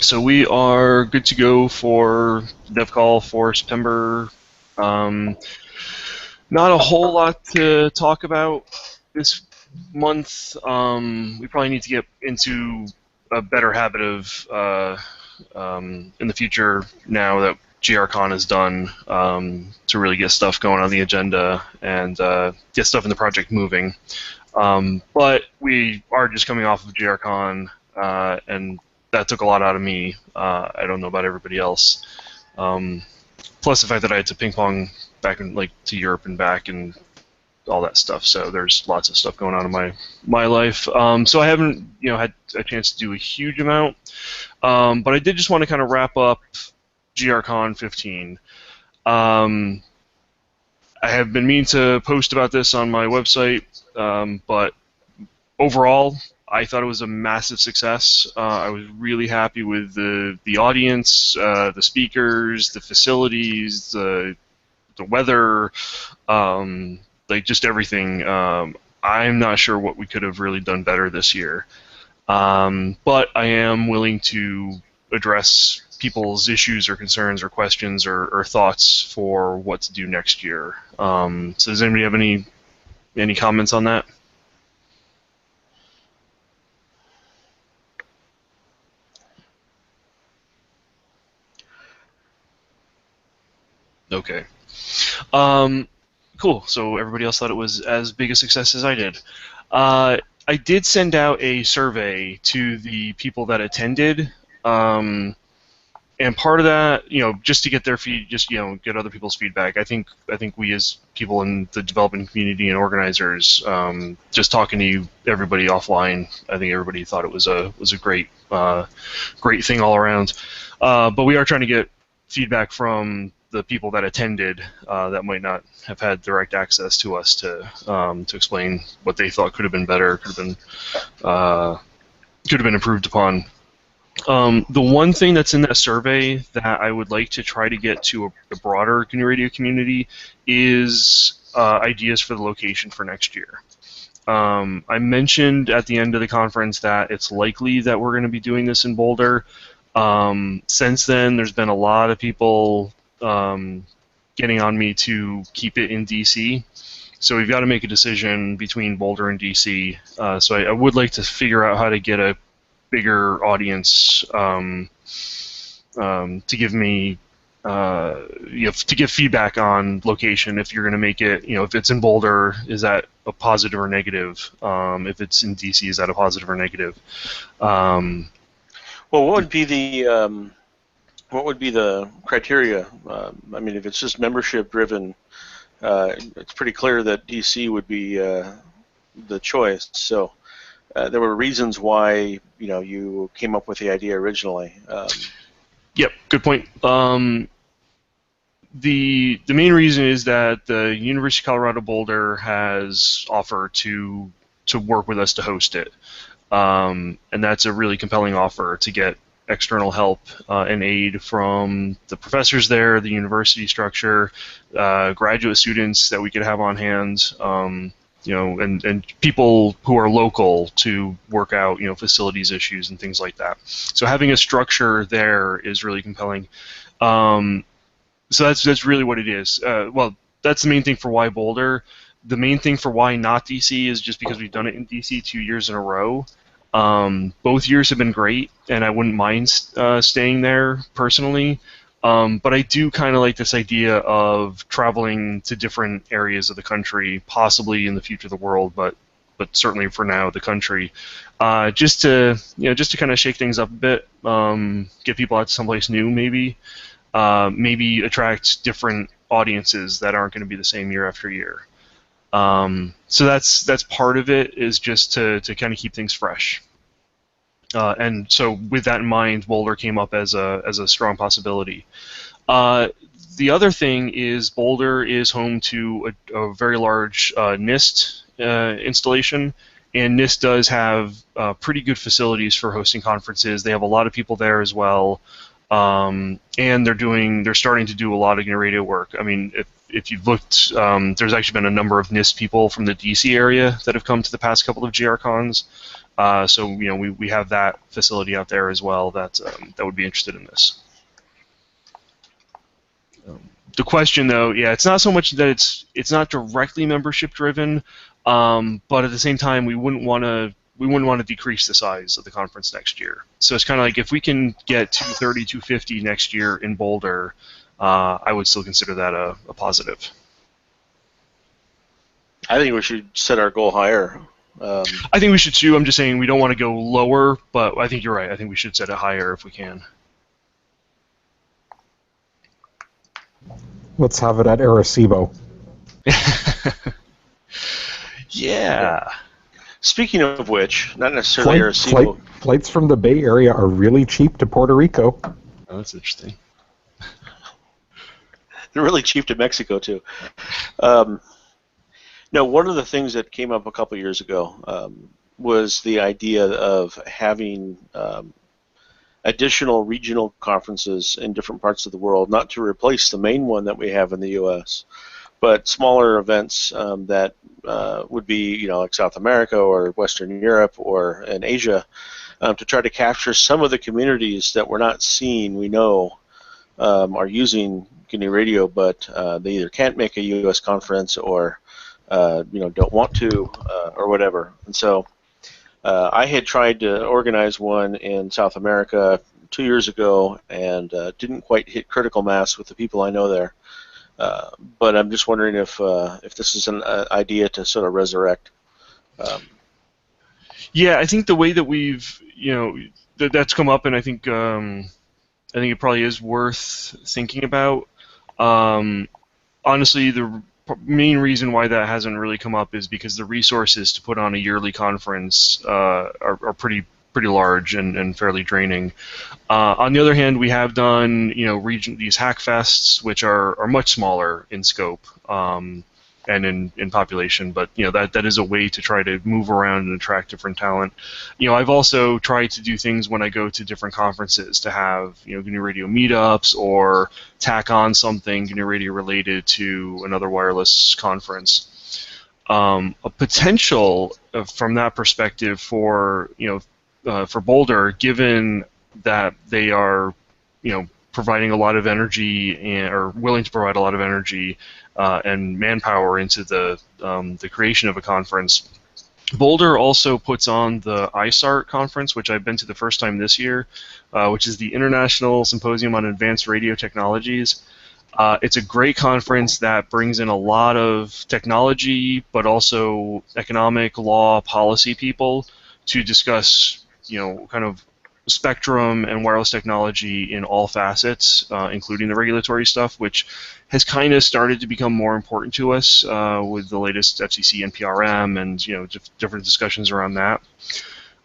So we are good to go for dev call for September. Um, Not a whole lot to talk about this month. We probably need to get into a better habit of in the future now that GRCon is done to really get stuff going on the agenda and get stuff in the project moving. But we are just coming off of GRCon, and that took a lot out of me. I don't know about everybody else. Um, Plus the fact that I had to ping pong back in to Europe and back and all that stuff. So there's lots of stuff going on in my life. So I haven't had a chance to do a huge amount, but I did just want to kind of wrap up GRCon 15. I have been meaning to post about this on my website, but overall, I thought it was a massive success. I was really happy with the audience, the speakers, the facilities, the weather, just everything. I'm not sure what we could have really done better this year, but I am willing to address people's issues or concerns or questions or thoughts for what to do next year. So does anybody have any comments on that? Okay. Cool. So everybody else thought it was as big a success as I did. I did send out a survey to the people that attended, and part of that, just to get their get other people's feedback. I think we as people in the development community and organizers, just talking to everybody offline, I think everybody thought it was a great thing all around. But we are trying to get feedback from the people that attended that might not have had direct access to us to explain what they thought could have been better, could have been improved upon. The one thing that's in that survey that I would like to try to get to a broader GNU Radio community is ideas for the location for next year. I mentioned at the end of the conference that it's likely that we're going to be doing this in Boulder. Since then, there's been a lot of people getting on me to keep it in DC. So we've got to make a decision between Boulder and DC. So I would like to figure out how to get a bigger audience to give me to give feedback on location. If you're going to make it, if it's in Boulder, is that a positive or negative? If it's in DC, is that a positive or negative? Well, what would be the criteria? I mean, if it's just membership driven, it's pretty clear that DC would be the choice. So there were reasons why you came up with the idea originally. Yep, good point. The main reason is that the University of Colorado Boulder has offered to work with us to host it, and that's a really compelling offer to get external help and aid from the professors there, the university structure, graduate students that we could have on hand, and people who are local to work out, facilities issues and things like that. So having a structure there is really compelling. So that's really what it is. Well, that's the main thing for why Boulder. The main thing for why not DC is just because we've done it in DC 2 years in a row. Both years have been great, and I wouldn't mind staying there personally. But I do kind of like this idea of traveling to different areas of the country, possibly in the future of the world, but certainly for now the country, just to kind of shake things up a bit, get people out to someplace new, maybe attract different audiences that aren't going to be the same year after year. So that's part of it, is just to kind of keep things fresh. And so with that in mind, Boulder came up as a strong possibility. The other thing is Boulder is home to a very large NIST installation, and NIST does have pretty good facilities for hosting conferences. They have a lot of people there as well, and they're starting to do a lot of radio work. I mean, if you've looked, there's actually been a number of NIST people from the DC area that have come to the past couple of GRCons. So we have that facility out there as well that would be interested in this. The question, though, yeah, it's not so much that it's not directly membership driven, but at the same time, we wouldn't want to decrease the size of the conference next year. So it's kind of like if we can get 230, 250 next year in Boulder, I would still consider that a positive. I think we should set our goal higher. I think we should too. I'm just saying we don't want to go lower, but I think you're right. I think we should set it higher if we can. Let's have it at Arecibo. Yeah. Speaking of which, not necessarily Arecibo. Flights from the Bay Area are really cheap to Puerto Rico. Oh, that's interesting. They're really cheap to Mexico too. No, one of the things that came up a couple years ago was the idea of having additional regional conferences in different parts of the world, not to replace the main one that we have in the U.S., but smaller events that would be, like South America or Western Europe or in Asia, to try to capture some of the communities that we're not seeing, we know, are using GNU Radio, but they either can't make a U.S. conference or don't want to, or whatever. And so I had tried to organize one in South America 2 years ago and didn't quite hit critical mass with the people I know there. But I'm just wondering if this is an idea to sort of resurrect. Yeah, I think the way that we've, that's come up, and I think it probably is worth thinking about. Honestly, the main reason why that hasn't really come up is because the resources to put on a yearly conference are pretty large and fairly draining. On the other hand, we have done these hack fests, which are much smaller in scope and in population, but that is a way to try to move around and attract different talent. I've also tried to do things when I go to different conferences to have GNU Radio meetups or tack on something GNU Radio related to another wireless conference. A potential from that perspective for Boulder, given that they are providing a lot of energy or willing to provide a lot of energy and manpower into the creation of a conference. Boulder also puts on the ISART conference, which I've been to the first time this year, which is the International Symposium on Advanced Radio Technologies. It's a great conference that brings in a lot of technology, but also economic, law, policy people to discuss, kind of spectrum and wireless technology in all facets, including the regulatory stuff, which has kind of started to become more important to us with the latest FCC NPRM and different discussions around that.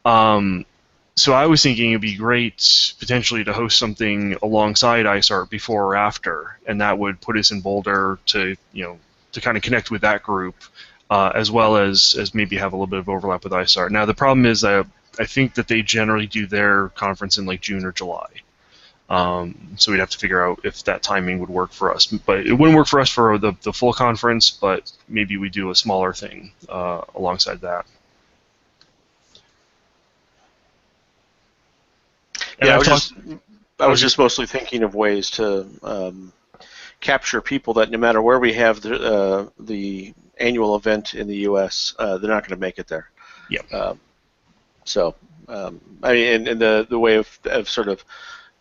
So I was thinking it'd be great potentially to host something alongside ISART before or after, and that would put us in Boulder to kind of connect with that group, as well as maybe have a little bit of overlap with ISART. Now the problem is that I think that they generally do their conference in like June or July. So we'd have to figure out if that timing would work for us. But it wouldn't work for us for the full conference, but maybe we do a smaller thing alongside that. And yeah, I was just mostly thinking of ways to capture people that no matter where we have the annual event in the U.S., they're not going to make it there. Yeah. So, I mean, and the way of sort of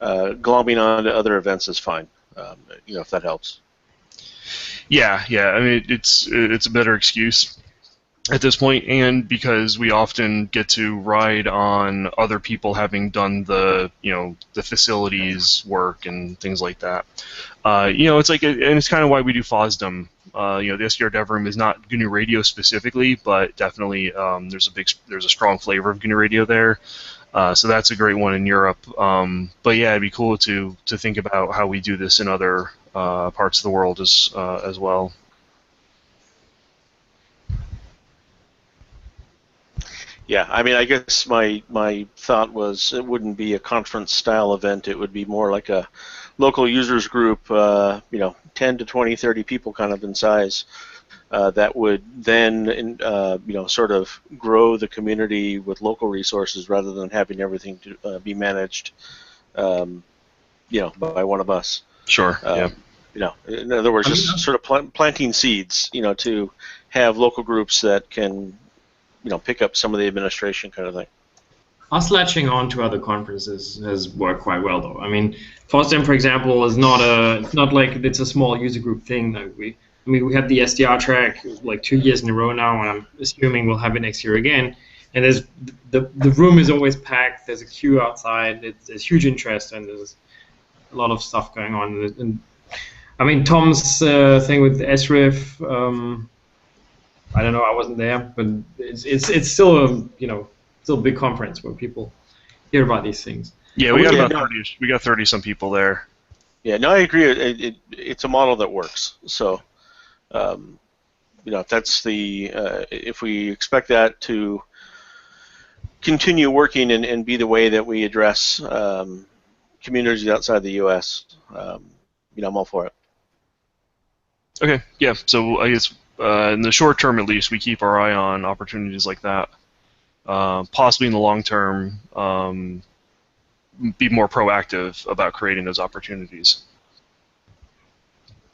glomming on to other events is fine, if that helps. Yeah. I mean, it's a better excuse at this point, and because we often get to ride on other people having done the facilities work and things like that. It's like, and it's kind of why we do FOSDEM. The SDR Dev Room is not GNU Radio specifically, but definitely there's a strong flavor of GNU Radio there. So that's a great one in Europe. But yeah, it'd be cool to think about how we do this in other parts of the world as well. Yeah, I mean, I guess my thought was it wouldn't be a conference-style event. It would be more like a local users group, 10 to 20, 30 people kind of in size, that would then, sort of grow the community with local resources rather than having everything to be managed, by one of us. Sure. Yeah. In other words, I mean, just sort of planting seeds, to have local groups that can, pick up some of the administration kind of thing. us latching on to other conferences has worked quite well, though. I mean, FOSDEM, for example, is it's not like it's a small user group thing. Like we have the SDR track like 2 years in a row now, and I'm assuming we'll have it next year again. And the room is always packed. There's a queue outside. There's huge interest, and there's a lot of stuff going on. And I mean, Tom's thing with SRIF, I don't know. I wasn't there, but it's still still a big conference where people hear about these things. Yeah, we got about 30. We got 30 some people there. Yeah, no, I agree. It's a model that works. So, if that's if we expect that to continue working and be the way that we address communities outside the U.S., I'm all for it. Okay. Yeah. So I guess in the short term, at least, we keep our eye on opportunities like that. Possibly in the long term, be more proactive about creating those opportunities.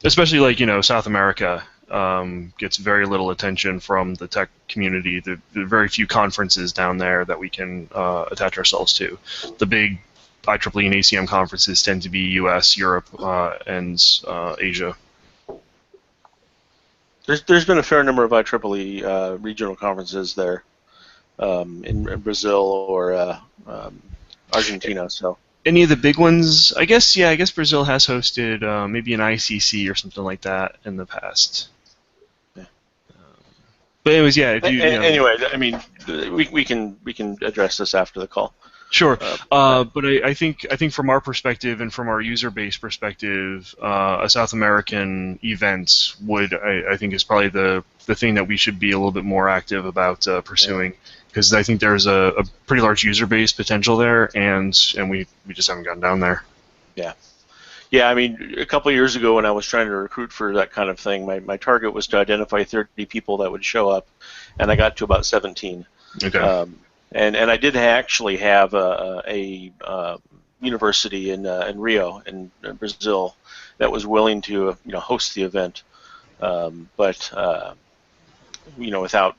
Especially like, South America gets very little attention from the tech community. There are very few conferences down there that we can attach ourselves to. The big IEEE and ACM conferences tend to be US, Europe, and Asia. There's been a fair number of IEEE regional conferences there. In Brazil or Argentina. So any of the big ones, I guess. Yeah, I guess Brazil has hosted maybe an ICC or something like that in the past. Yeah. But anyways, yeah. If you, anyway, I mean, we can address this after the call. Sure, but I think from our perspective and from our user base perspective, a South American event I think is probably the thing that we should be a little bit more active about pursuing, because I think there's a pretty large user base potential there, and we just haven't gotten down there. Yeah. Yeah, I mean, a couple of years ago when I was trying to recruit for that kind of thing, my target was to identify 30 people that would show up, and I got to about 17. Okay. And I did actually have a university in Rio, in Brazil, that was willing to host the event, but without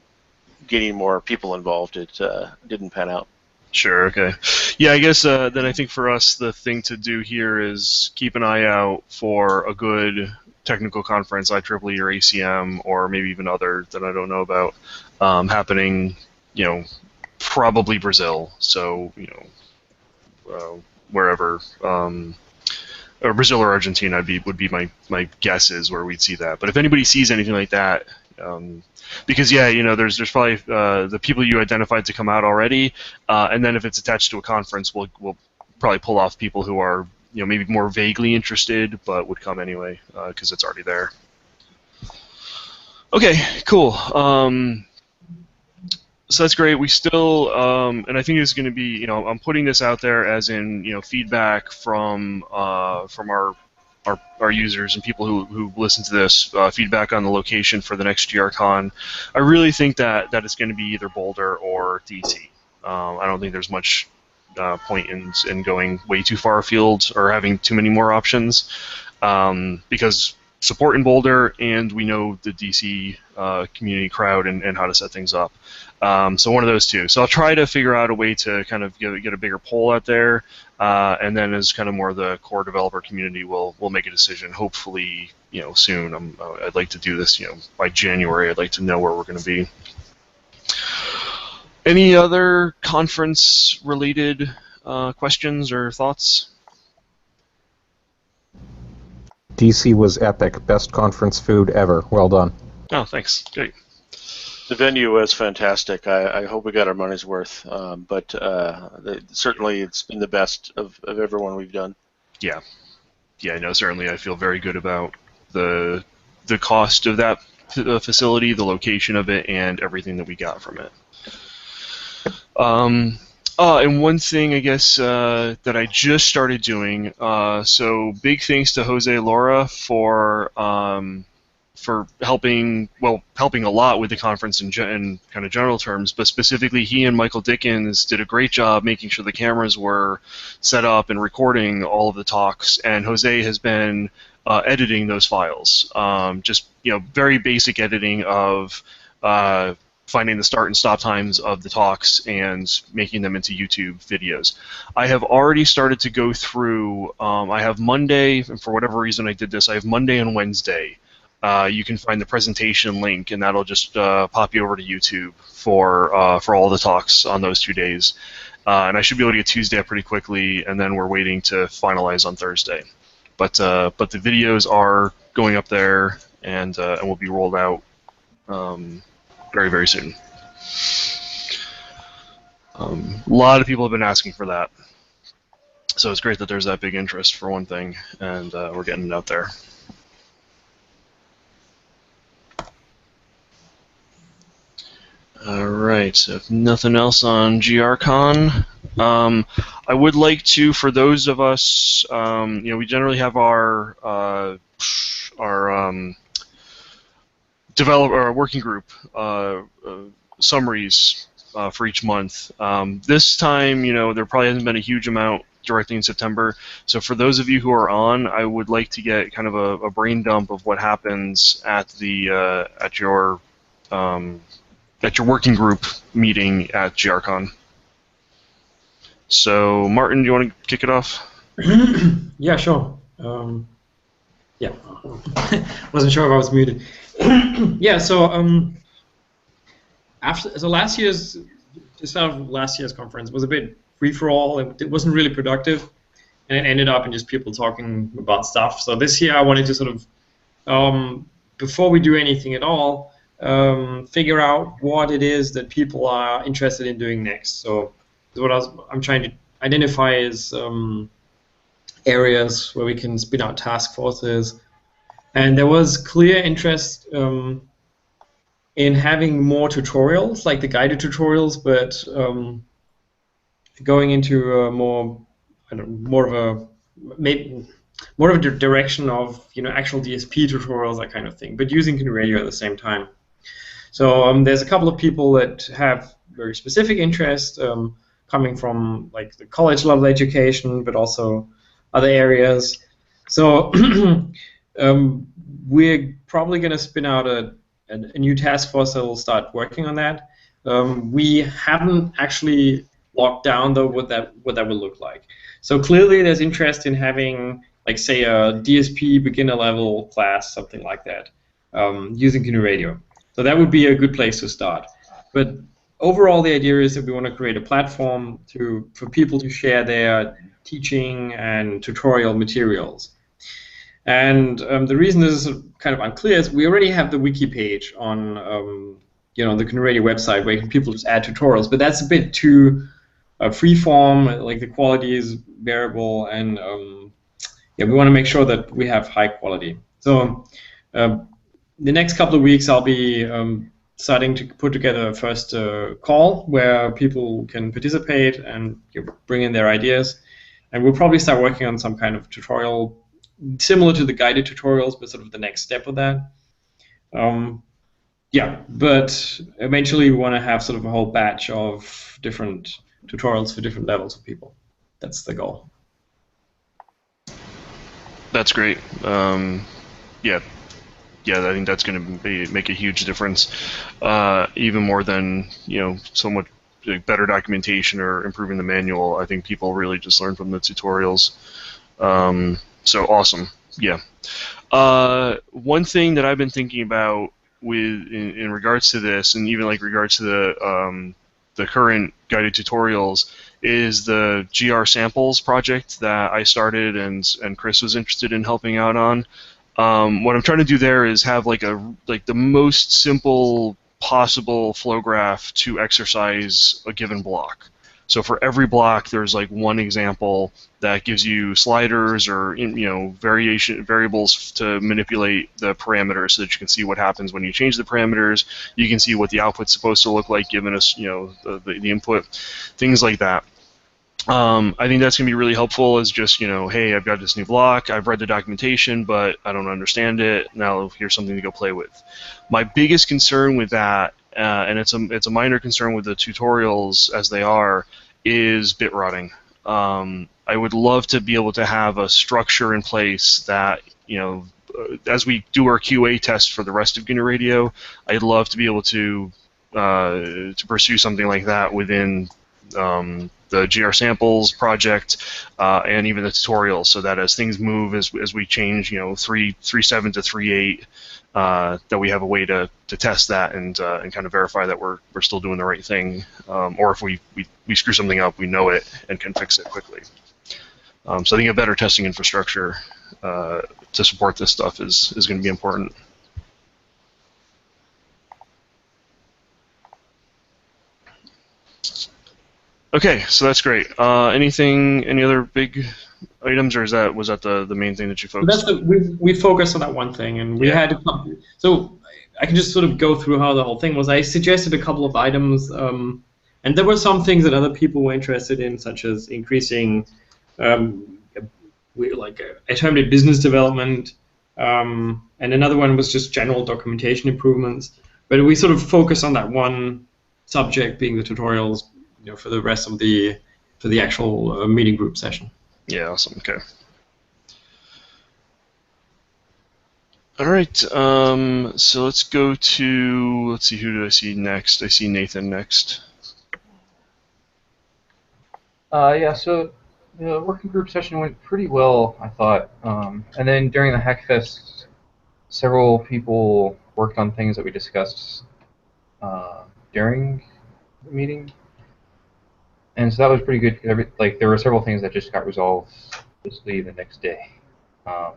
getting more people involved, it didn't pan out. Sure. Okay. Yeah, I guess then I think for us the thing to do here is keep an eye out for a good technical conference, IEEE or ACM, or maybe even other that I don't know about, happening. Probably Brazil. So wherever, or Brazil or Argentina would be my guess is where we'd see that. But if anybody sees anything like that, because there's probably the people you identified to come out already, and then if it's attached to a conference, we'll probably pull off people who are maybe more vaguely interested but would come anyway because it's already there. Okay, cool. So that's great. We still, and I think it's going to be, I'm putting this out there as in, feedback from our users and people who listen to this, feedback on the location for the next GRCon. I really think that it's going to be either Boulder or DC. I don't think there's much point in going way too far afield or having too many more options, because support in Boulder, and we know the DC community crowd and how to set things up. So one of those two. So I'll try to figure out a way to kind of get a bigger poll out there, and then as kind of more the core developer community, we'll make a decision. Hopefully, soon. I'd like to do this, by January. I'd like to know where we're going to be. Any other conference-related questions or thoughts? DC was epic. Best conference food ever. Well done. Oh, thanks. Great. The venue was fantastic. I hope we got our money's worth, but certainly it's been the best of everyone we've done. Yeah. Yeah, no, certainly I feel very good about the cost of that facility, the location of it, and everything that we got from it. And one thing, I guess, that I just started doing, so big thanks to Jose Laura for for helping a lot with the conference in kind of general terms, but specifically he and Michael Dickens did a great job making sure the cameras were set up and recording all of the talks, and Jose has been editing those files. Just very basic editing of finding the start and stop times of the talks and making them into YouTube videos. I have already started to go through, I have Monday, and for whatever reason I did this, I have Monday and Wednesday. You can find the presentation link, and that'll just pop you over to YouTube for all the talks on those 2 days. And I should be able to get Tuesday up pretty quickly, and then we're waiting to finalize on Thursday. But the videos are going up there, and will be rolled out very, very soon. A lot of people have been asking for that. So it's great that there's that big interest, for one thing, and we're getting it out there. All right, so if nothing else on GRCon, I would like to, for those of us, we generally have our working group summaries for each month. This time, there probably hasn't been a huge amount directly in September. So for those of you who are on, I would like to get kind of a brain dump of what happens at your working group meeting at GRCon. So Martin, do you want to kick it off? Yeah, sure. Yeah, wasn't sure if I was muted. Yeah, so last year's conference was a bit free for all. It wasn't really productive, and it ended up in just people talking about stuff. So this year I wanted to sort of, before we do anything at all, figure out what it is that people are interested in doing next. So what I'm trying to identify is areas where we can spin out task forces. And there was clear interest in having more tutorials, like the guided tutorials, but going into more of a direction of actual DSP tutorials, that kind of thing, but using GNU Radio at the same time. So there's a couple of people that have very specific interest coming from like the college level education, but also other areas. So we're probably going to spin out a new task force that will start working on that. We haven't actually locked down though what that will look like. So clearly there's interest in having, like, say, a DSP beginner level class, something like that, using GNU Radio. So that would be a good place to start. But overall, the idea is that we want to create a platform for people to share their teaching and tutorial materials. And the reason this is kind of unclear is we already have the wiki page on the GNU Radio website where people just add tutorials, but that's a bit too freeform. Like, the quality is variable, and we want to make sure that we have high quality. So the next couple of weeks I'll be starting to put together a first call where people can participate and bring in their ideas, and we'll probably start working on some kind of tutorial similar to the guided tutorials, but sort of the next step of that. But eventually we want to have sort of a whole batch of different tutorials for different levels of people. That's the goal. That's great. I think that's going to make a huge difference, even more than so much better documentation or improving the manual. I think people really just learn from the tutorials. So awesome. Yeah. One thing that I've been thinking about in regards to this, and even like regards to the current guided tutorials, is the GR samples project that I started and Chris was interested in helping out on. What I'm trying to do there is have like the most simple possible flow graph to exercise a given block. So for every block, there's like one example that gives you sliders or variables to manipulate the parameters, so that you can see what happens when you change the parameters. You can see what the output's supposed to look like given us the input, things like that. I think that's going to be really helpful as just, hey, I've got this new block, I've read the documentation, but I don't understand it. Now here's something to go play with. My biggest concern with that, and it's a minor concern with the tutorials as they are, is bit rotting. I would love to be able to have a structure in place that, as we do our QA test for the rest of GNU Radio, I'd love to be able to pursue something like that within the GR samples project and even the tutorials, so that as things move, as we change, 3.7 to 3.8, that we have a way to test that and kind of verify that we're still doing the right thing, or if we screw something up, we know it and can fix it quickly. So I think a better testing infrastructure to support this stuff is going to be important. Okay, so that's great. Any other big items, or was that the main thing that you focused on? We focused on that one thing, and we had so I can just sort of go through how the whole thing was. I suggested a couple of items, and there were some things that other people were interested in, such as increasing, I termed it business development, and another one was just general documentation improvements. But we sort of focused on that one subject, being the tutorials, for the rest of the actual meeting group session. Yeah, awesome. Okay. All right. So let's go to, let's see, who do I see next? I see Nathan next. Yeah, so the working group session went pretty well, I thought. And then during the Hackfest, several people worked on things that we discussed during the meeting. And so that was pretty good. There were several things that just got resolved basically the next day. The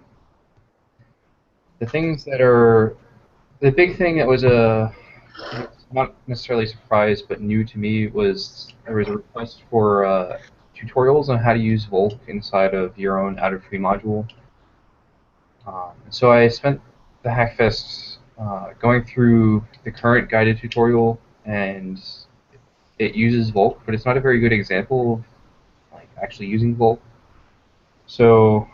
things that are the big thing that was not necessarily a surprise but new to me was there was a request for tutorials on how to use Volk inside of your own out-of-tree module. So I spent the Hackfest going through the current guided tutorial, and it uses Volk, but it's not a very good example of actually using Volk. So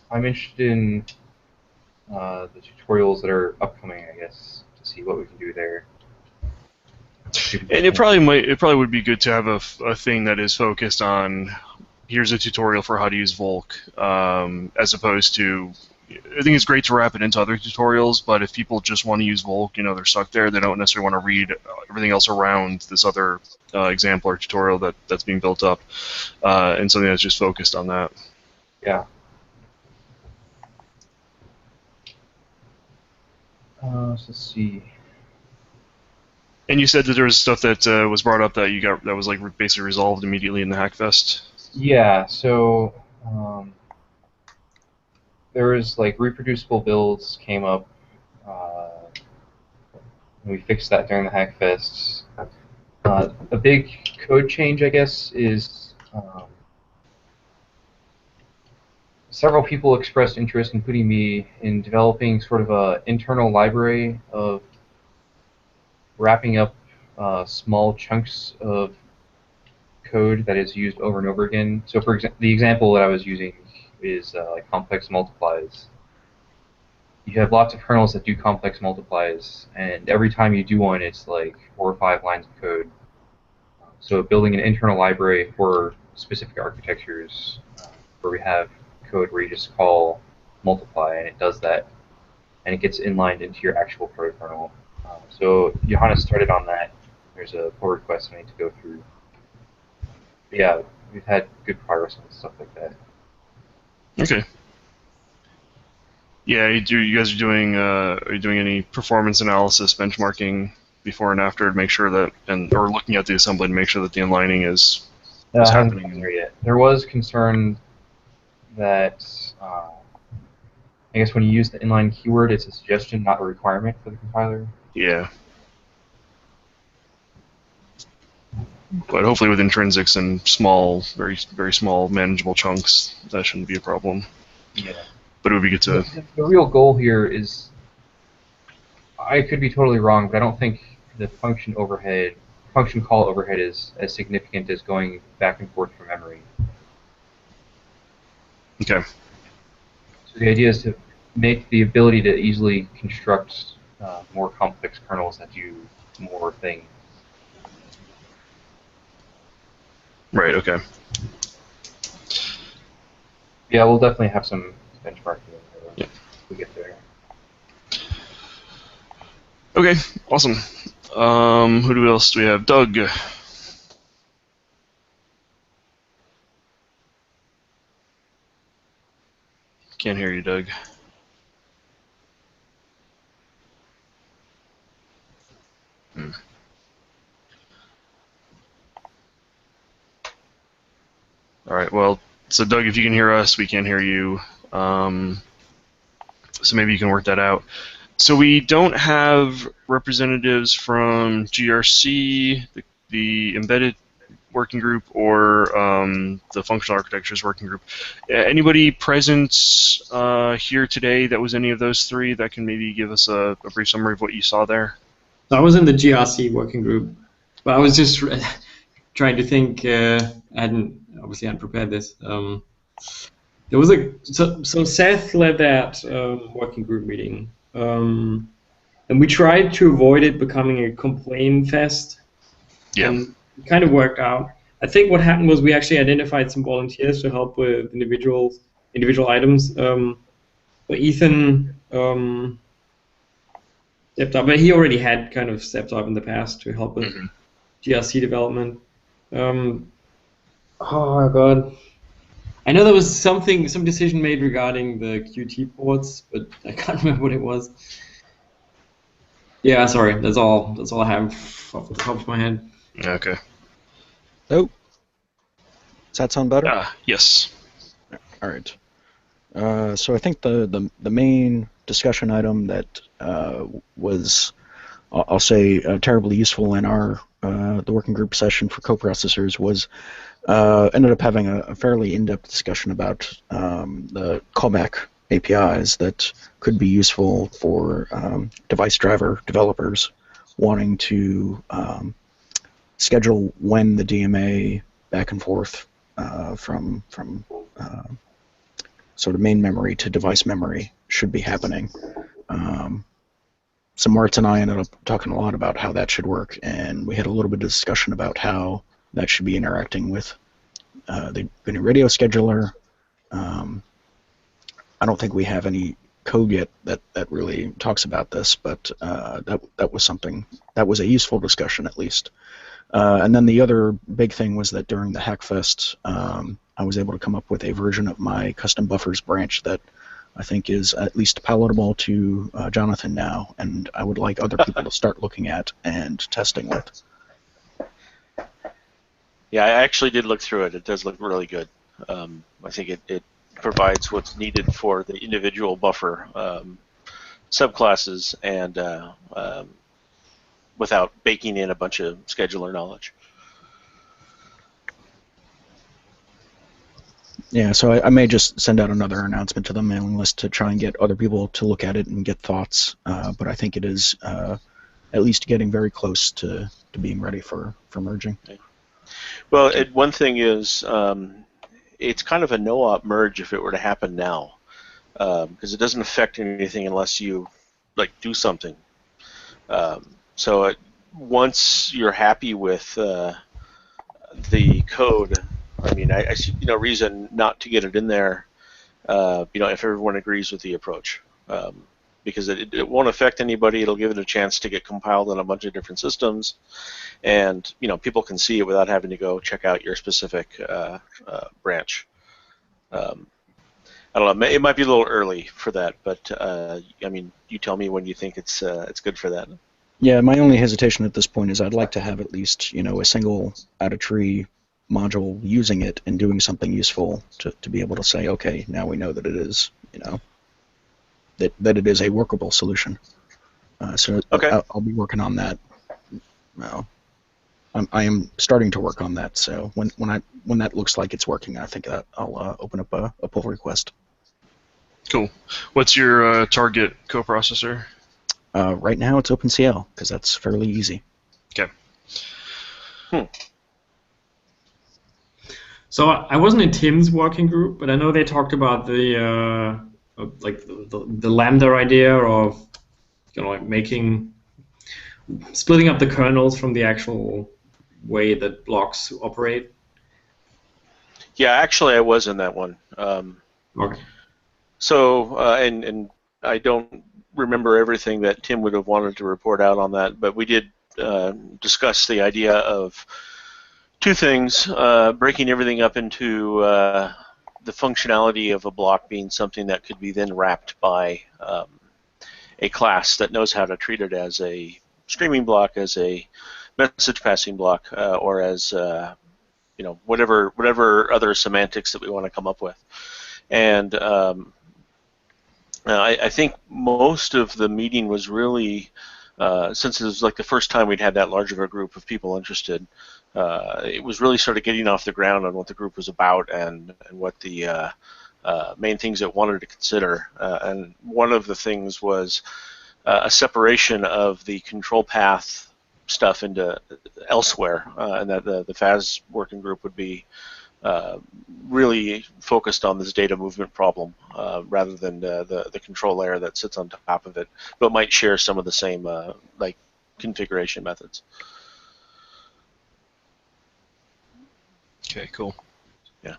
I'm interested in the tutorials that are upcoming, I guess, to see what we can do there. And it probably would be good to have a thing that is focused on, here's a tutorial for how to use Volk, as opposed to, I think it's great to wrap it into other tutorials, but if people just want to use Volk, they're stuck there. They don't necessarily want to read everything else around this other example or tutorial that's being built up, and something that's just focused on that. Yeah. So let's see. And you said that there was stuff that was brought up that was basically resolved immediately in the Hackfest. Yeah. So there was reproducible builds came up. We fixed that during the Hackfest. A big code change, I guess, is several people expressed interest, including me, in developing sort of an internal library of wrapping up small chunks of code that is used over and over again. So, for example, the example that I was using is complex multiplies. You have lots of kernels that do complex multiplies, and every time you do one, it's 4 or 5 lines of code. So building an internal library for specific architectures where we have code where you just call multiply, and it does that, and it gets inlined into your actual protokernel. So Johannes started on that. There's a pull request I need to go through. But yeah, we've had good progress on stuff like that. Okay. Yeah, you guys are you doing any performance analysis, benchmarking before and after to make sure that, or looking at the assembly to make sure that the inlining is happening? There yet. There was concern that I guess when you use the inline keyword, it's a suggestion, not a requirement for the compiler. Yeah. But hopefully with intrinsics and small, very, very small, manageable chunks, that shouldn't be a problem. Yeah. But it would be good to... The real goal here is, I could be totally wrong, but I don't think the function overhead function call overhead is as significant as going back and forth from memory. Okay. So the idea is to make the ability to easily construct more complex kernels that do more things. Right. Okay. Yeah, we'll definitely have some benchmarking Yeah. if we get there. Okay. Awesome. Who else do we have? Doug. Can't hear you, Doug. All right. Well, so Doug, if you can hear us, we can't hear you. So maybe you can work that out. So we don't have representatives from GRC, the embedded working group, or the functional architectures working group. Anybody present here today that was any of those three that can maybe give us a brief summary of what you saw there? So I was in the GRC working group, but I was just trying to think. I obviously hadn't prepared this. There was so Seth led that working group meeting, and we tried to avoid it becoming a complaint fest. Yeah. And it kind of worked out. I think what happened was we actually identified some volunteers to help with individual items. But Ethan stepped up, but he already had kind of stepped up in the past to help with GRC development. Oh my god. I know there was some decision made regarding the Qt ports, but I can't remember what it was. Yeah, sorry. That's all I have off the top of my head. Okay. Oh. Does that sound better? Yes. All right. So I think the main discussion item that was, I'll say, terribly useful in our the working group session for coprocessors was ended up having a fairly in-depth discussion about the callback APIs that could be useful for device driver developers wanting to schedule when the DMA back and forth from sort of main memory to device memory should be happening. So Martz and I ended up talking a lot about how that should work, and we had a little bit of discussion about how that should be interacting with the GNU radio scheduler. I don't think we have any code yet that really talks about this, but that was something that was a useful discussion at least. And then the other big thing was that during the Hackfest, I was able to come up with a version of my custom buffers branch that I think is at least palatable to Jonathan now, and I would like other people to start looking at and testing with. Yeah, I actually did look through it. It does look really good. I think it provides what's needed for the individual buffer subclasses and without baking in a bunch of scheduler knowledge. Yeah, so I may just send out another announcement to the mailing list to try and get other people to look at it and get thoughts. But I think it is at least getting very close to being ready for merging. Okay. Well, one thing is it's kind of a no-op merge if it were to happen now, because it doesn't affect anything unless you do something. So once you're happy with the code, I mean, I see no reason not to get it in there. If everyone agrees with the approach, because it won't affect anybody. It'll give it a chance to get compiled on a bunch of different systems, and people can see it without having to go check out your specific branch. I don't know. It might be a little early for that, but I mean, you tell me when you think it's good for that. Yeah, my only hesitation at this point is I'd like to have at least a single out-of-tree module using it and doing something useful to be able to say, okay, now we know that it is that it is a workable solution. So okay. I'll be working on that. Well, I am starting to work on that. So when that looks like it's working, I think that I'll open up a pull request. Cool. What's your target coprocessor? Right now it's OpenCL because that's fairly easy. Okay. So I wasn't in Tim's working group, but I know they talked about the like the lambda idea of like making splitting up the kernels from the actual way that blocks operate. Yeah, actually, I was in that one. Okay. So, and I don't remember everything that Tim would have wanted to report out on that, but we did discuss the idea of two things: breaking everything up into the functionality of a block being something that could be then wrapped by a class that knows how to treat it as a streaming block, as a message passing block, or as whatever other semantics that we want to come up with. And I think most of the meeting was really, since it was like the first time we'd had that large of a group of people interested, it was really sort of getting off the ground on what the group was about and what the main things it wanted to consider. And one of the things was a separation of the control path stuff into elsewhere, and that the FAS working group would be really focused on this data movement problem rather than the control layer that sits on top of it, but might share some of the same like configuration methods. Okay, cool. Yeah.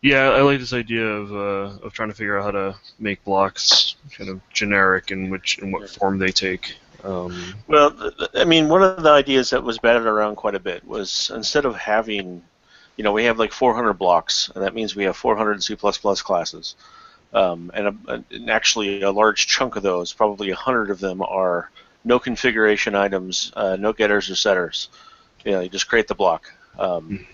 Yeah, I like this idea of trying to figure out how to make blocks kind of generic and what form they take. Well, I mean, one of the ideas that was batted around quite a bit was instead of having, we have like 400 blocks, and that means we have 400 C++ classes. And actually a large chunk of those, probably 100 of them, are no configuration items, no getters or setters. You just create the block. And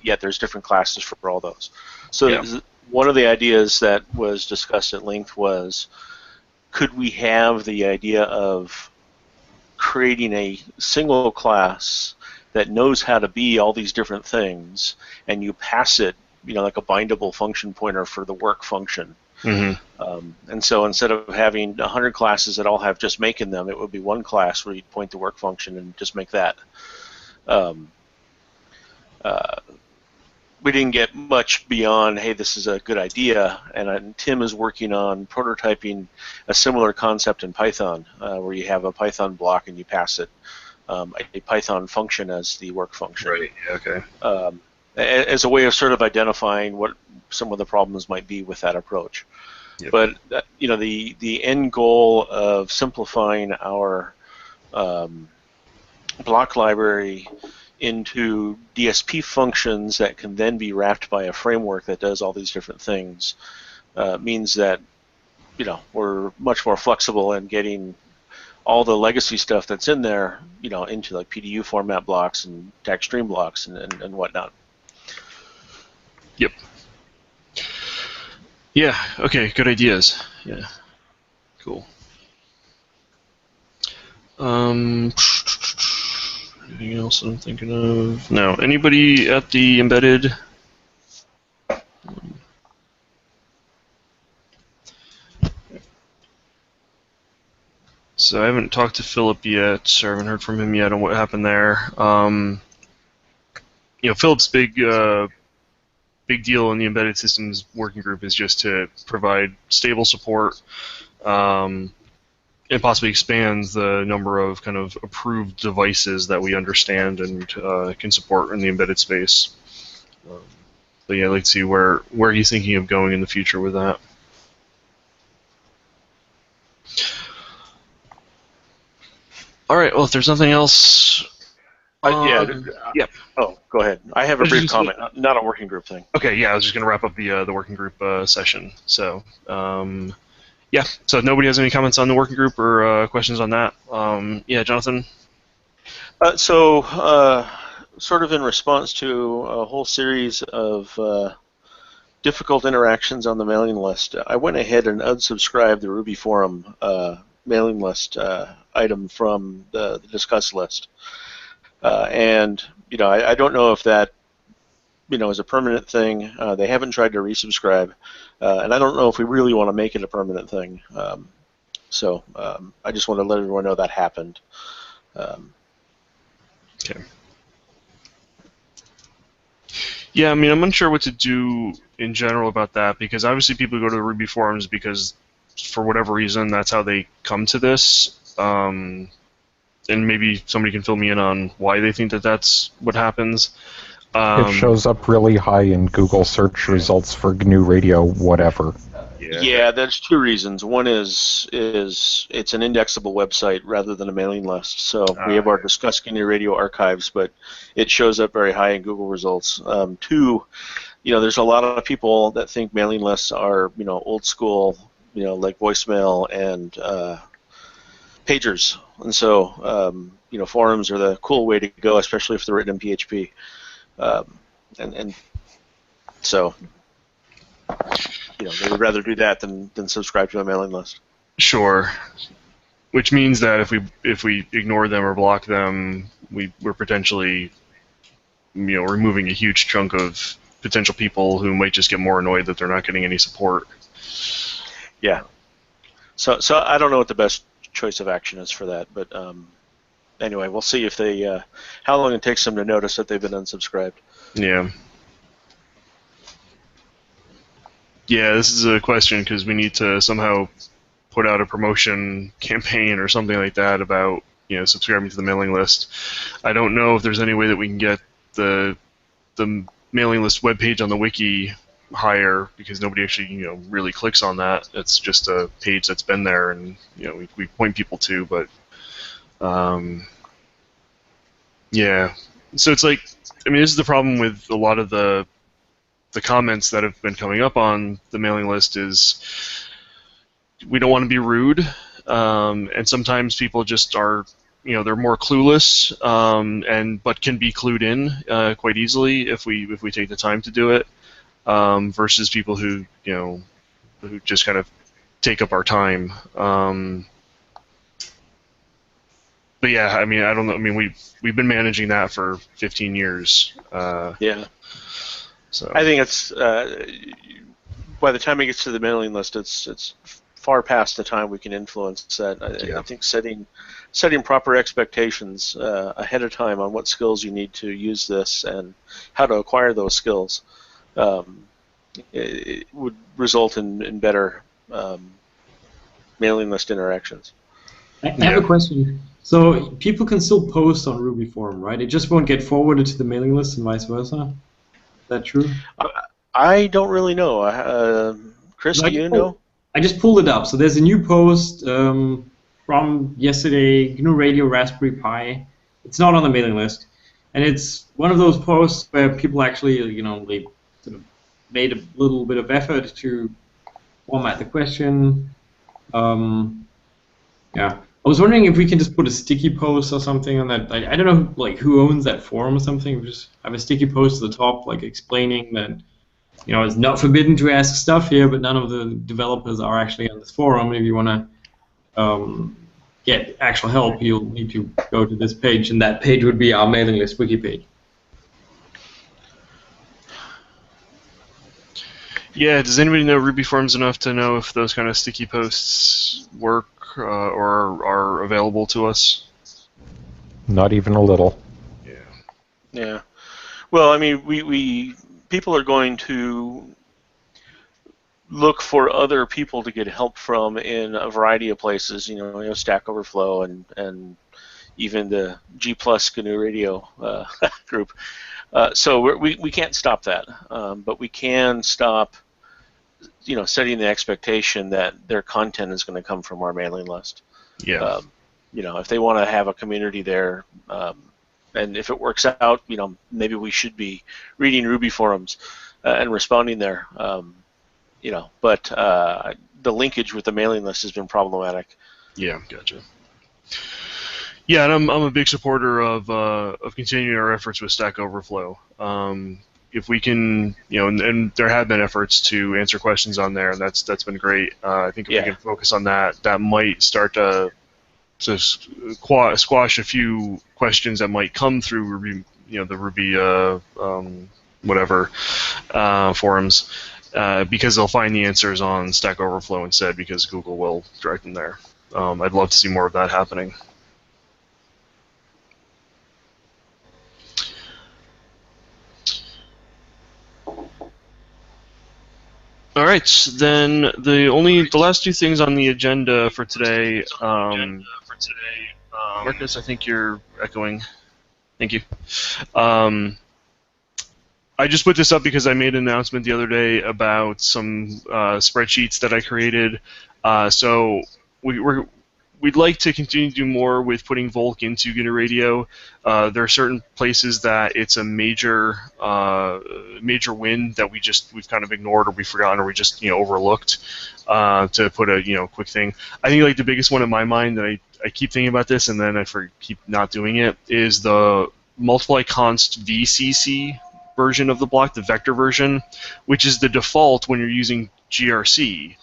yet there's different classes for all those. So yeah. One of the ideas that was discussed at length was, could we have the idea of creating a single class that knows how to be all these different things, and you pass it, like a bindable function pointer for the work function. Mm-hmm. And so instead of having 100 classes that all have just make in them, it would be one class where you'd point the work function and just make that. We didn't get much beyond, hey, this is a good idea, and Tim is working on prototyping a similar concept in Python, where you have a Python block and you pass it a Python function as the work function. Right, okay. As a way of sort of identifying what some of the problems might be with that approach. Yep. But the end goal of simplifying our block library into DSP functions that can then be wrapped by a framework that does all these different things means that we're much more flexible in getting all the legacy stuff that's in there into like PDU format blocks and tag stream blocks and whatnot. Yep. Yeah, okay, good ideas. Yeah. Cool. Anything else that I'm thinking of? No. Anybody at the embedded? So I haven't talked to Philip yet, or I haven't heard from him yet on what happened there. Philip's big deal in the embedded systems working group is just to provide stable support, and possibly expands the number of kind of approved devices that we understand and can support in the embedded space. But yeah, I'd like to see where he's thinking of going in the future with that. All right. Well, if there's nothing else. Yeah. Oh, go ahead. I have a brief comment, not a working group thing. Okay. Yeah, I was just going to wrap up the working group session. So. Yeah, so if nobody has any comments on the working group or questions on that, yeah, Jonathan? Sort of in response to a whole series of difficult interactions on the mailing list, I went ahead and unsubscribed the Ruby Forum mailing list item from the discuss list. And, I don't know if that is a permanent thing. They haven't tried to resubscribe, and I don't know if we really want to make it a permanent thing. So I just want to let everyone know that happened. Okay. Yeah, I mean, I'm unsure what to do in general about that because obviously people go to the Ruby forums because for whatever reason that's how they come to this. And maybe somebody can fill me in on why they think that that's what happens. It shows up really high in Google search results for GNU Radio, whatever. Yeah, there's two reasons. One is it's an indexable website rather than a mailing list. So we have our Discuss GNU Radio archives, but it shows up very high in Google results. Two, there's a lot of people that think mailing lists are, old school, like voicemail and pagers. And so, forums are the cool way to go, especially if they're written in PHP. And so, they would rather do that than subscribe to a mailing list. Sure. Which means that if we ignore them or block them, we're potentially, removing a huge chunk of potential people who might just get more annoyed that they're not getting any support. Yeah. So I don't know what the best choice of action is for that, but anyway, we'll see if they how long it takes them to notice that they've been unsubscribed. Yeah. Yeah, this is a question because we need to somehow put out a promotion campaign or something like that about subscribing to the mailing list. I don't know if there's any way that we can get the mailing list webpage on the wiki higher because nobody actually really clicks on that. It's just a page that's been there and we point people to, but yeah. So it's like, I mean, this is the problem with a lot of the comments that have been coming up on the mailing list is we don't want to be rude, and sometimes people just are, they're more clueless, but can be clued in quite easily if we take the time to do it, versus people who who just kind of take up our time. But yeah, I mean, I don't know. I mean, we've been managing that for 15 years. Yeah. So I think it's by the time it gets to the mailing list, it's far past the time we can influence that. I think setting proper expectations ahead of time on what skills you need to use this and how to acquire those skills it would result in better mailing list interactions. I have a question. So people can still post on Ruby forum, right? It just won't get forwarded to the mailing list and vice versa. Is that true? I don't really know. Chris, do you know? I just pulled it up. So there's a new post from yesterday, GNU Radio Raspberry Pi. It's not on the mailing list, and it's one of those posts where people actually, they sort of made a little bit of effort to format the question. Yeah, I was wondering if we can just put a sticky post or something on that. I don't know, like who owns that forum or something. We just have a sticky post at the top, like explaining that it's not forbidden to ask stuff here, but none of the developers are actually on this forum. If you want to get actual help, you'll need to go to this page, and that page would be our mailing list wiki page. yeah, does anybody know Ruby forums enough to know if those kind of sticky posts work or are available to us? Not even a little. Yeah. Yeah. Well, I mean, we people are going to look for other people to get help from in a variety of places. Stack Overflow and even the G+ GNU Radio group. So we can't stop that, but we can stop, setting the expectation that their content is going to come from our mailing list. Yeah. If they want to have a community there, and if it works out, maybe we should be reading Ruby forums and responding there. But the linkage with the mailing list has been problematic. Yeah, gotcha. Yeah, and I'm a big supporter of continuing our efforts with Stack Overflow. If we can, and there have been efforts to answer questions on there, and that's been great. I think if we can focus on that, that might start to squash a few questions that might come through Ruby, the Ruby forums, because they'll find the answers on Stack Overflow instead, because Google will direct them there. I'd love to see more of that happening. All right, then the last two things on the agenda for today. Marcus, I think you're echoing. Thank you. I just put this up because I made an announcement the other day about some spreadsheets that I created. So we'd like to continue to do more with putting Volk into GNU Radio. There are certain places that it's a major win that we've kind of ignored or we've forgotten or we just overlooked to put a quick thing. I think like the biggest one in my mind that I keep thinking about this and then I keep not doing it is the multiply const VCC version of the block, the vector version, which is the default when you're using GRC.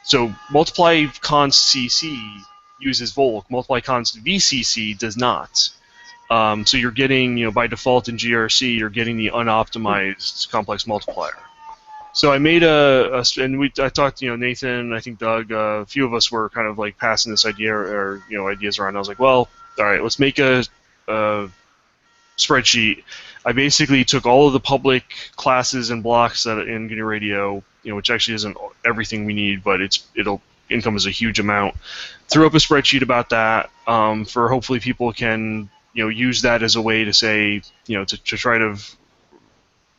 So multiply const CC uses Volk, multiply const VCC does not. So you're getting, by default in GRC, you're getting the unoptimized complex multiplier. So I made I talked to Nathan, I think Doug, a few of us were kind of like passing this idea or ideas around. I was like, well, all right, let's make a spreadsheet. I basically took all of the public classes and blocks that in GNU Radio, which actually isn't everything we need, but it'll encompass a huge amount. Threw up a spreadsheet about that for hopefully people can use that as a way to say to try to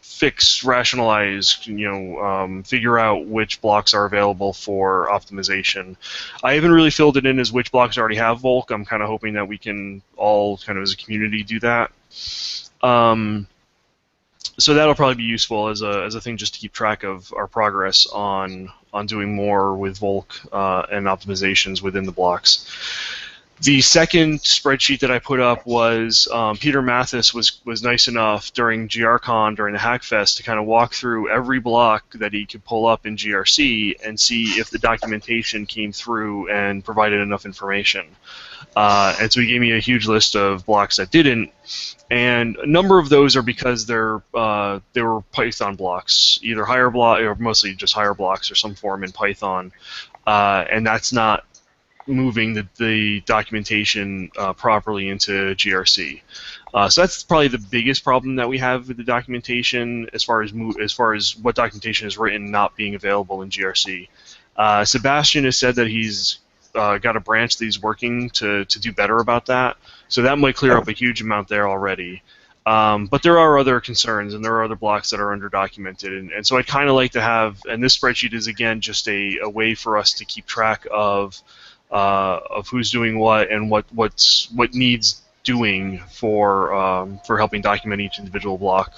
fix, rationalize, figure out which blocks are available for optimization. I haven't really filled it in as which blocks already have Volk. I'm kind of hoping that we can all kind of as a community do that. So that'll probably be useful as a thing just to keep track of our progress on doing more with Volk and optimizations within the blocks. The second spreadsheet that I put up was Peter Mathis was nice enough during GRCon, during the Hackfest, to kind of walk through every block that he could pull up in GRC and see if the documentation came through and provided enough information. And so he gave me a huge list of blocks that didn't, and a number of those are because they were Python blocks, either higher block or mostly just higher blocks or some form in Python, and that's not moving the documentation properly into GRC. So that's probably the biggest problem that we have with the documentation as far as what documentation is written not being available in GRC. Sebastian has said that he's got a branch that he's working to do better about that. So that might clear up a huge amount there already. But there are other concerns, and there are other blocks that are underdocumented. And so I'd kind of like to have, and this spreadsheet is, again, just a way for us to keep track of who's doing what and what needs doing for helping document each individual block.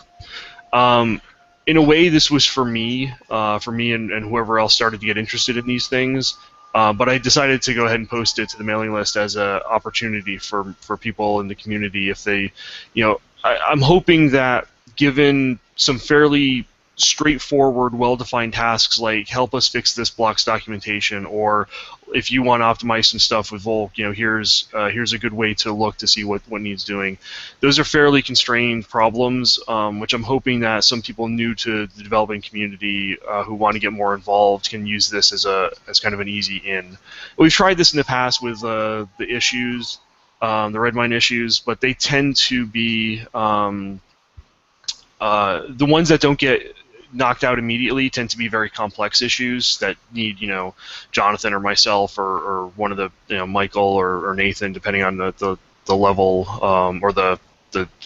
In a way, this was for me and whoever else started to get interested in these things. But I decided to go ahead and post it to the mailing list as an opportunity for people in the community if they, I'm hoping that given some fairly straightforward, well-defined tasks like help us fix this block's documentation, or if you want to optimize some stuff with Volk, here's a good way to look to see what needs doing. Those are fairly constrained problems, which I'm hoping that some people new to the developing community who want to get more involved can use this as kind of an easy in. We've tried this in the past with the issues, the Redmine issues, but they tend to be the ones that don't get knocked out immediately tend to be very complex issues that need, Jonathan or myself or one of the, Michael or Nathan, depending on the level or the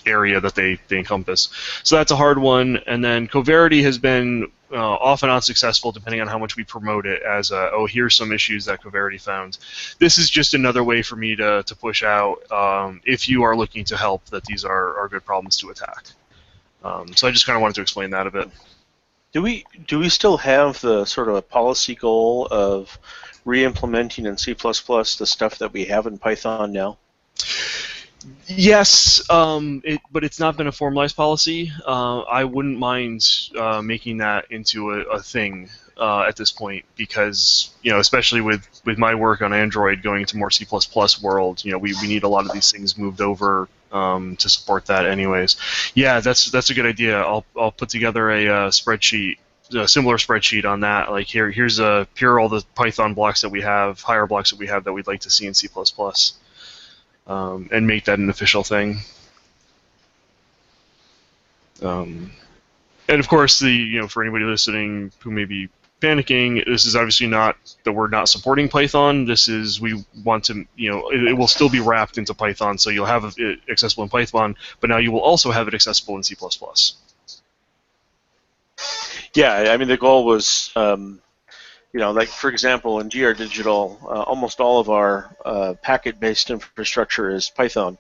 area that they encompass. So that's a hard one. And then Coverity has been often unsuccessful depending on how much we promote it as here's some issues that Coverity found. This is just another way for me to push out if you are looking to help that these are good problems to attack. So I just kind of wanted to explain that a bit. Do we still have the sort of a policy goal of re-implementing in C++ the stuff that we have in Python now? Yes, but it's not been a formalized policy. I wouldn't mind making that into a thing at this point because, especially with my work on Android going into more C++ world, we need a lot of these things moved over to support that anyways. Yeah, that's a good idea. I'll put together a spreadsheet, a similar spreadsheet on that. Like here are all the Python blocks that we have, higher blocks that we have that we'd like to see in C++. And make that an official thing. And of course, for anybody listening who may be panicking. This is obviously not that we're not supporting Python. This is we want to, it will still be wrapped into Python, so you'll have it accessible in Python, but now you will also have it accessible in C++. Yeah, I mean the goal was, like for example, in GR Digital, almost all of our packet-based infrastructure is Python.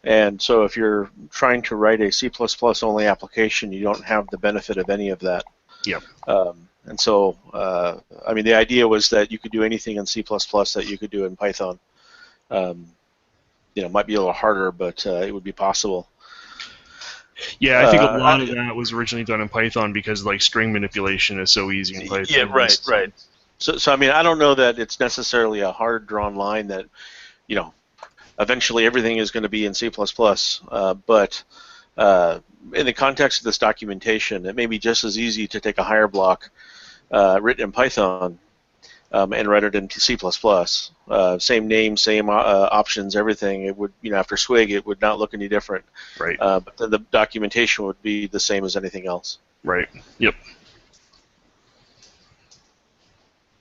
And so if you're trying to write a C++ only application, you don't have the benefit of any of that. Yep. And so, I mean, the idea was that you could do anything in C++ that you could do in Python. It might be a little harder, but it would be possible. Yeah, I think a lot of that was originally done in Python because like string manipulation is so easy in Python. Yeah, right. So I mean, I don't know that it's necessarily a hard drawn line that, eventually everything is going to be in C++, but in the context of this documentation, it may be just as easy to take a higher block written in Python and write it into C++. Same name, same options, everything. It would, after Swig, it would not look any different. Right. But then the documentation would be the same as anything else. Right. Yep.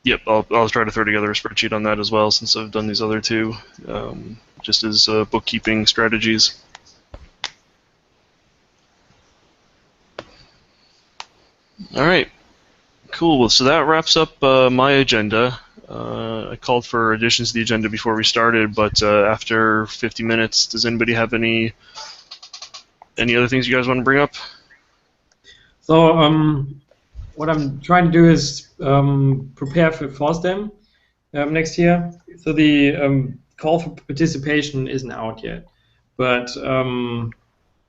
Yep. I'll try to throw together a spreadsheet on that as well, since I've done these other two, just as bookkeeping strategies. All right. Cool. Well, so that wraps up my agenda. I called for additions to the agenda before we started, but after 50 minutes, does anybody have any other things you guys want to bring up? So what I'm trying to do is prepare for FOSDEM next year. So the call for participation isn't out yet, but so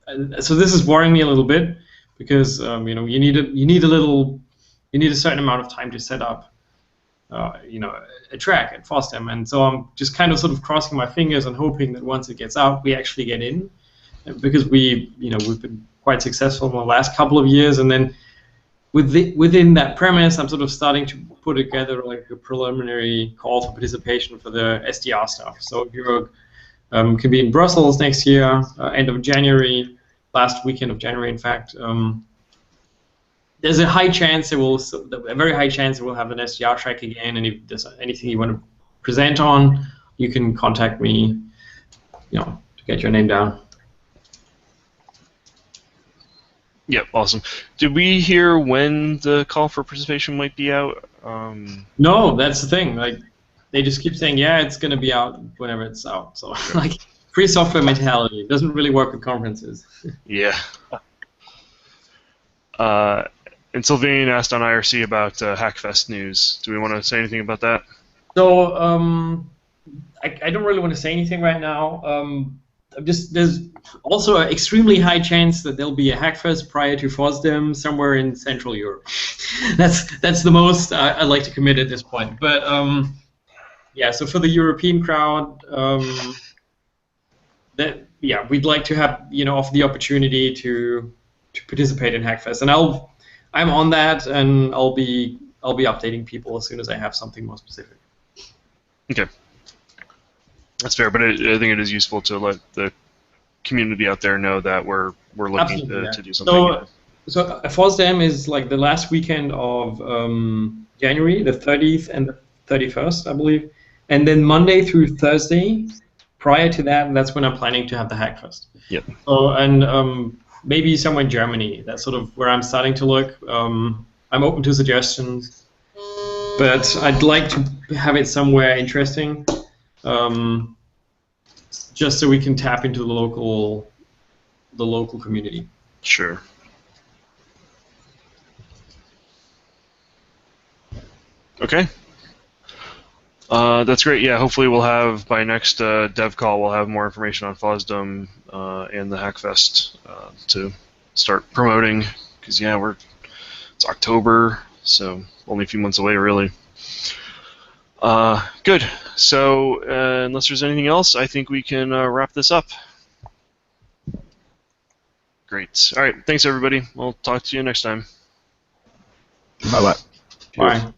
this is worrying me a little bit because you need a certain amount of time to set up a track at FOSDEM, and so I'm just kind of sort of crossing my fingers and hoping that once it gets out, we actually get in, because we've been quite successful in the last couple of years, and then within that premise, I'm sort of starting to put together like a preliminary call for participation for the SDR stuff. So if you can be in Brussels next year, end of January, last weekend of January, in fact. There's a high chance a very high chance it will have an SDR track again, and if there's anything you want to present on, you can contact me, to get your name down. Yep, awesome. Did we hear when the call for participation might be out? No, that's the thing. Like, they just keep saying, yeah, it's going to be out whenever it's out. So, like, free software mentality. It doesn't really work with conferences. Yeah. And Sylvain asked on IRC about Hackfest news. Do we want to say anything about that? So, I don't really want to say anything right now. There's also an extremely high chance that there'll be a Hackfest prior to FOSDEM somewhere in Central Europe. That's the most I'd like to commit at this point. But yeah, so for the European crowd, we'd like to have offer the opportunity to participate in Hackfest, and I'm on that, and I'll be updating people as soon as I have something more specific. Okay. That's fair, but I think it is useful to let the community out there know that we're looking to do something. So FOSDEM is like the last weekend of January, the 30th and the 31st, I believe, and then Monday through Thursday. Prior to that, that's when I'm planning to have the Hackfest. Yep. Oh, and maybe somewhere in Germany. That's sort of where I'm starting to look. I'm open to suggestions, but I'd like to have it somewhere interesting. Just so we can tap into the local community. Sure. Okay. That's great. Yeah, hopefully we'll have, by next dev call, we'll have more information on FOSDEM and the Hackfest to start promoting, because yeah, it's October, so only a few months away, really. Good. So, unless there's anything else, I think we can wrap this up. Great. All right. Thanks, everybody. We'll talk to you next time. Bye-bye. Bye.